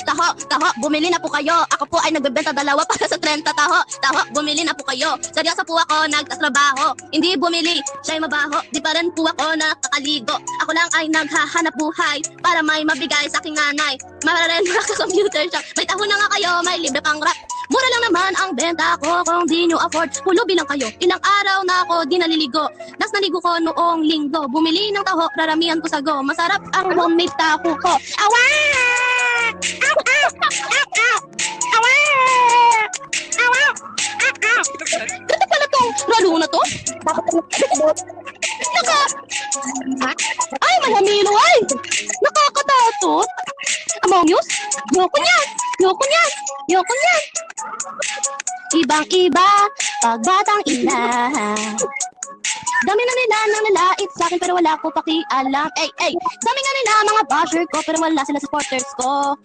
Taho, bumili na po kayo. Ako po ay nagbebenta dalawa para sa 30. Taho, bumili na po kayo. Seryoso po ako, nagtatrabaho. Hindi bumili, siya'y mabaho. Di pa rin po ako nakakaligo. Ako lang ay naghahanap buhay para may mabigay sa aking nanay. Mararen mo sa computer shop. May taho na nga kayo, may libre pang rap. Mura lang naman ang benta ko kung di nyo afford. Pulubi lang kayo. Ilang araw na ako di naliligo. Last naligo ko noong linggo. Bumili ng taho, raramihan ko sa go. Masarap ang homemade taho ko. Awa! Aw! Aw! Aw! Aw! Awa! Awa! Aw! Ganda pala tong ralo na to. Ay, malamilo ay! Nakakatatot. Among Us? Yoko niyan! Yoko niyan! Yoko niyan! Ibang-iba, pagbatang ina. Dami na nila nang nalait sa akin pero wala ko pakialam. Dami nga nila mga basher ko pero wala sila supporters ko.